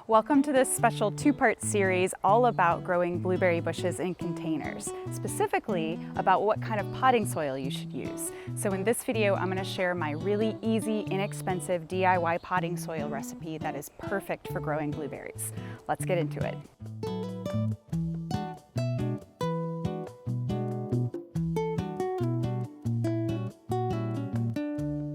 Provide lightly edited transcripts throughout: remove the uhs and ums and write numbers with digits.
Welcome to this special two-part series all about growing blueberry bushes in containers, specifically about what kind of potting soil you should use. So in this video, I'm going to share my really easy, inexpensive DIY potting soil recipe that is perfect for growing blueberries. Let's get into it.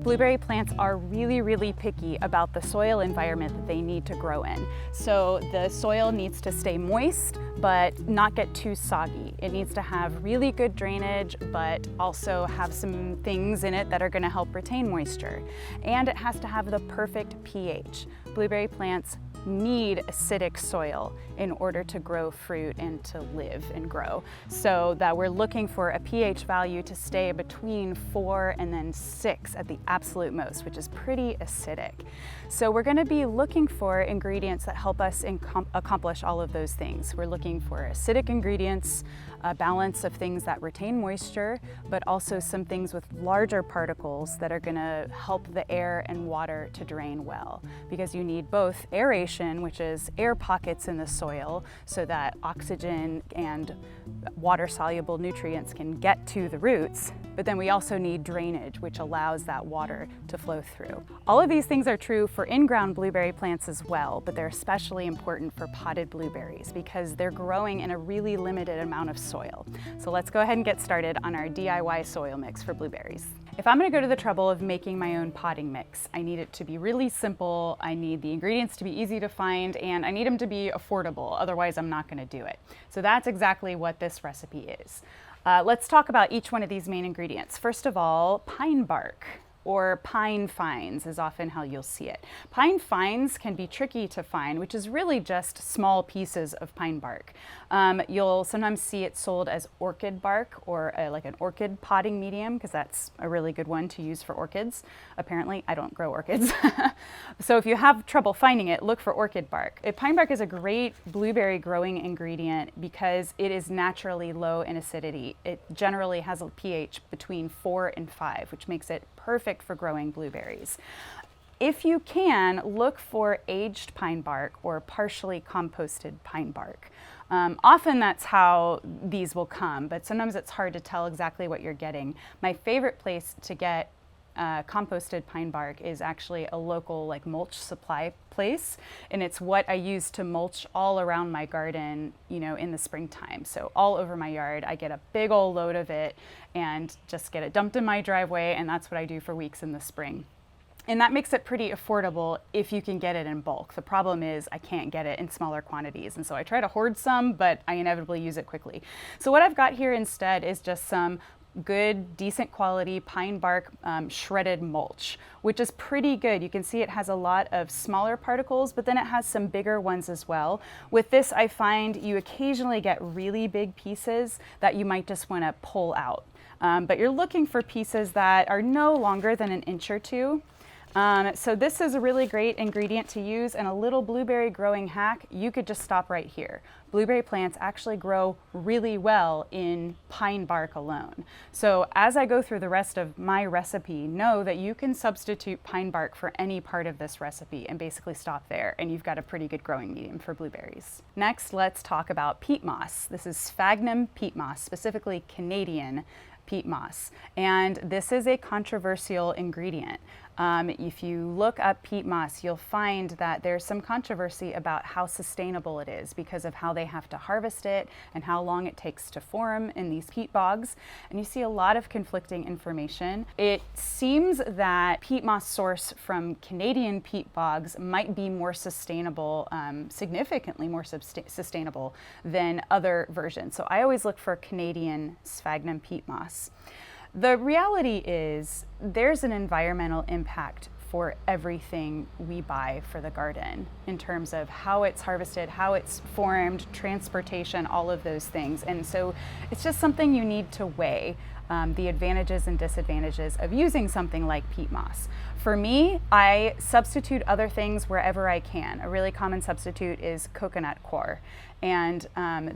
Blueberry plants are really picky about the soil environment that they need to grow in. So the soil needs to stay moist, but not get too soggy. It needs to have really good drainage, but also have some things in it that are going to help retain moisture. And it has to have the perfect pH. Blueberry plants need acidic soil in order to grow fruit and to live and grow. So that we're looking for a pH value to stay between 4 and then 6 at the absolute most, which is pretty acidic. So we're going to be looking for ingredients that help us accomplish all of those things. We're looking for acidic ingredients, a balance of things that retain moisture, but also some things with larger particles that are going to help the air and water to drain well, because you need both aeration, which is air pockets in the soil so that oxygen and water-soluble nutrients can get to the roots, but then we also need drainage, which allows that water to flow through. All of these things are true for in-ground blueberry plants as well, but they're especially important for potted blueberries because they're growing in a really limited amount of soil. So let's go ahead and get started on our DIY soil mix for blueberries. If I'm going to go to the trouble of making my own potting mix, I need it to be really simple, I need the ingredients to be easy to find, and I need them to be affordable, otherwise I'm not going to do it. So that's exactly what this recipe is. Let's talk about each one of these main ingredients. First of all, pine bark, or pine fines is often how you'll see it. Pine fines can be tricky to find, which is really just small pieces of pine bark. You'll sometimes see it sold as orchid bark or like an orchid potting medium, because that's a really good one to use for orchids. Apparently, I don't grow orchids. So if you have trouble finding it, look for orchid bark. Pine bark is a great blueberry growing ingredient because it is naturally low in acidity. It generally has a pH between 4 and 5, which makes it perfect for growing blueberries. If you can, look for aged pine bark or partially composted pine bark. Often that's how these will come, but sometimes it's hard to tell exactly what you're getting. My favorite place to get composted pine bark is actually a local mulch supply place, and it's what I use to mulch all around my garden, in the springtime. So all over my yard, I get a big old load of it and just get it dumped in my driveway, and that's what I do for weeks in the spring. And that makes it pretty affordable if you can get it in bulk. The problem is I can't get it in smaller quantities, and so I try to hoard some, but I inevitably use it quickly. So what I've got here instead is just some good, decent quality pine bark shredded mulch, which is pretty good. You can see it has a lot of smaller particles, but then it has some bigger ones as well. With this, I find you occasionally get really big pieces that you might just want to pull out. But you're looking for pieces that are no longer than 1 inch or 2. So this is a really great ingredient to use, and a little blueberry growing hack, you could just stop right here. Blueberry plants actually grow really well in pine bark alone. So as I go through the rest of my recipe, know that you can substitute pine bark for any part of this recipe and basically stop there, and you've got a pretty good growing medium for blueberries. Next, let's talk about peat moss. This is sphagnum peat moss, specifically Canadian peat moss, and this is a controversial ingredient. If you look up peat moss, you'll find that there's some controversy about how sustainable it is because of how they have to harvest it and how long it takes to form in these peat bogs. And you see a lot of conflicting information. It seems that peat moss source from Canadian peat bogs might be more sustainable, significantly more sustainable than other versions. So I always look for Canadian sphagnum peat moss. The reality is there's an environmental impact for everything we buy for the garden in terms of how it's harvested, how it's formed, transportation, all of those things. And so it's just something you need to weigh, the advantages and disadvantages of using something like peat moss. For me, I substitute other things wherever I can. A really common substitute is coconut coir, and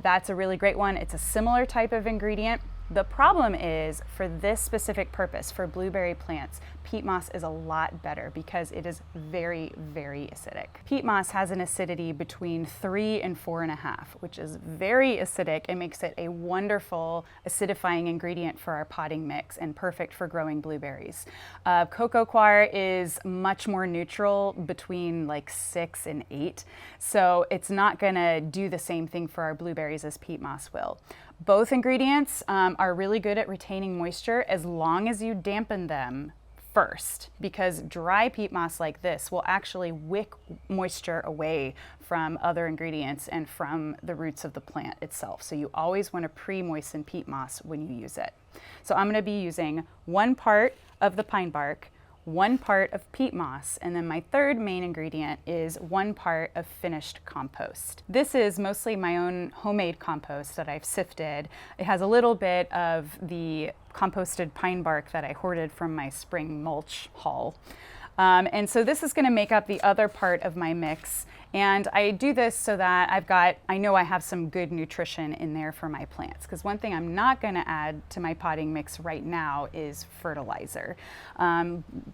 that's a really great one. It's a similar type of ingredient. The problem is, for this specific purpose, for blueberry plants, peat moss is a lot better because it is very, very acidic. Peat moss has an acidity between 3 and 4.5, which is very acidic and makes it a wonderful acidifying ingredient for our potting mix and perfect for growing blueberries. Cocoa coir is much more neutral, between like 6 and 8, so it's not gonna do the same thing for our blueberries as peat moss will. Both ingredients are really good at retaining moisture as long as you dampen them first, because dry peat moss like this will actually wick moisture away from other ingredients and from the roots of the plant itself. So you always want to pre-moisten peat moss when you use it. So I'm going to be using 1 part of the pine bark, 1 part of peat moss, and then my third main ingredient is 1 part of finished compost. This is mostly my own homemade compost that I've sifted. It has a little bit of the composted pine bark that I hoarded from my spring mulch haul. And so this is going to make up the other part of my mix. And I do this so that I know I have some good nutrition in there for my plants. Because one thing I'm not going to add to my potting mix right now is fertilizer.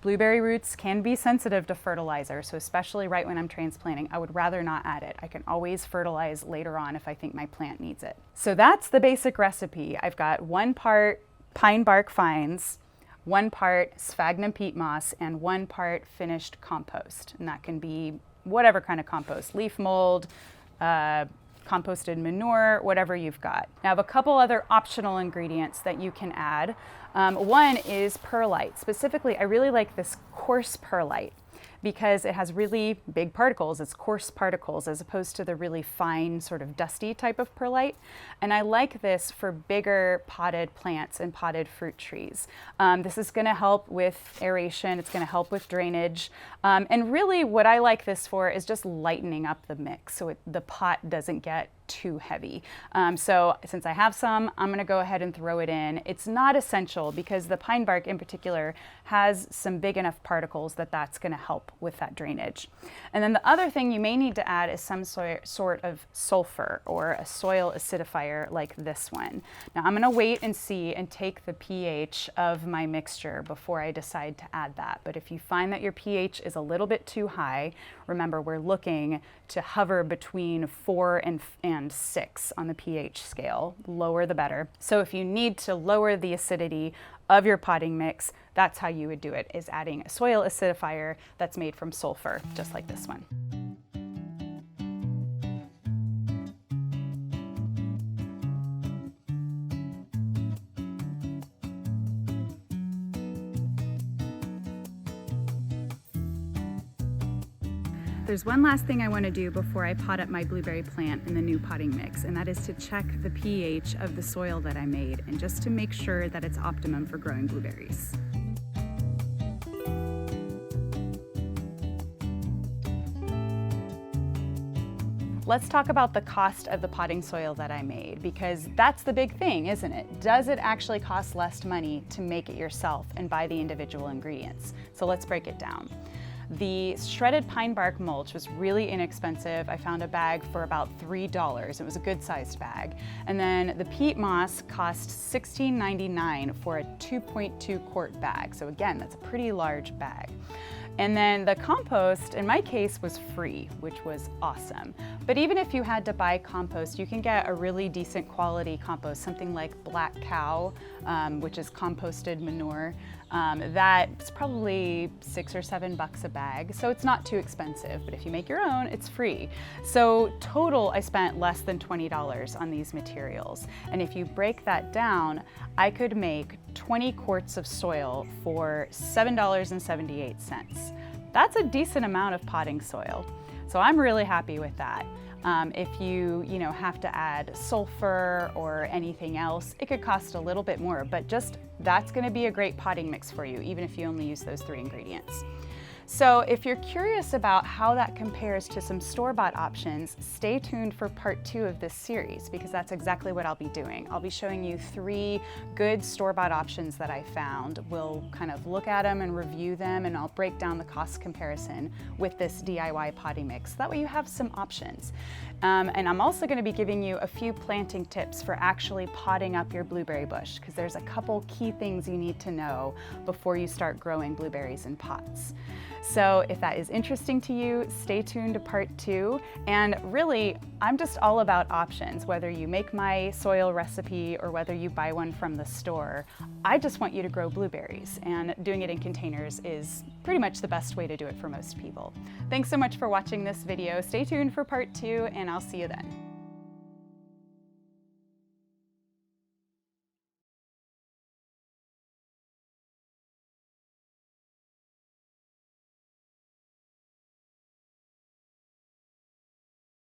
Blueberry roots can be sensitive to fertilizer, so especially right when I'm transplanting, I would rather not add it. I can always fertilize later on if I think my plant needs it. So that's the basic recipe. I've got 1 part pine bark fines, 1 part sphagnum peat moss, and 1 part finished compost. And that can be whatever kind of compost, leaf mold, composted manure, whatever you've got. Now I have a couple other optional ingredients that you can add. One is perlite. Specifically, I really like this coarse perlite because it has really big particles. It's coarse particles as opposed to the really fine, sort of dusty type of perlite. And I like this for bigger potted plants and potted fruit trees. This is gonna help with aeration, it's gonna help with drainage. And really what I like this for is just lightening up the mix so the pot doesn't get too heavy. So since I have some, I'm gonna go ahead and throw it in. It's not essential because the pine bark in particular has some big enough particles that that's gonna help with that drainage. And then the other thing you may need to add is some sort of sulfur or a soil acidifier like this one. Now I'm gonna wait and see and take the pH of my mixture before I decide to add that. But if you find that your pH is a little bit too high, remember we're looking to hover between 4 and 6 on the pH scale. Lower the better. So if you need to lower the acidity of your potting mix, that's how you would do it, is adding a soil acidifier that's made from sulfur, just like this one. There's one last thing I want to do before I pot up my blueberry plant in the new potting mix, and that is to check the pH of the soil that I made, and just to make sure that it's optimum for growing blueberries. Let's talk about the cost of the potting soil that I made, because that's the big thing, isn't it? Does it actually cost less money to make it yourself and buy the individual ingredients? So let's break it down. The shredded pine bark mulch was really inexpensive. I found a bag for about $3. It was a good sized bag. And then the peat moss cost $16.99 for a 2.2 quart bag. So again, that's a pretty large bag. And then the compost, in my case, was free, which was awesome. But even if you had to buy compost, you can get a really decent quality compost, something like Black Cow, which is composted manure. That's probably $6 or $7 a bag, so it's not too expensive, but if you make your own, it's free. So total, I spent less than $20 on these materials. And if you break that down, I could make 20 quarts of soil for $7.78. That's a decent amount of potting soil. So I'm really happy with that. If you have to add sulfur or anything else, it could cost a little bit more, but just that's going to be a great potting mix for you, even if you only use those 3 ingredients. So if you're curious about how that compares to some store-bought options, stay tuned for part 2 of this series, because that's exactly what I'll be doing. I'll be showing you 3 good store-bought options that I found. We'll kind of look at them and review them, and I'll break down the cost comparison with this DIY potting mix. That way you have some options. And I'm also going to be giving you a few planting tips for actually potting up your blueberry bush, because there's a couple key things you need to know before you start growing blueberries in pots. So if that is interesting to you, stay tuned to part 2. And really, I'm just all about options, whether you make my soil recipe or whether you buy one from the store. I just want you to grow blueberries, and doing it in containers is pretty much the best way to do it for most people. Thanks so much for watching this video. Stay tuned for part 2, and I'll see you then.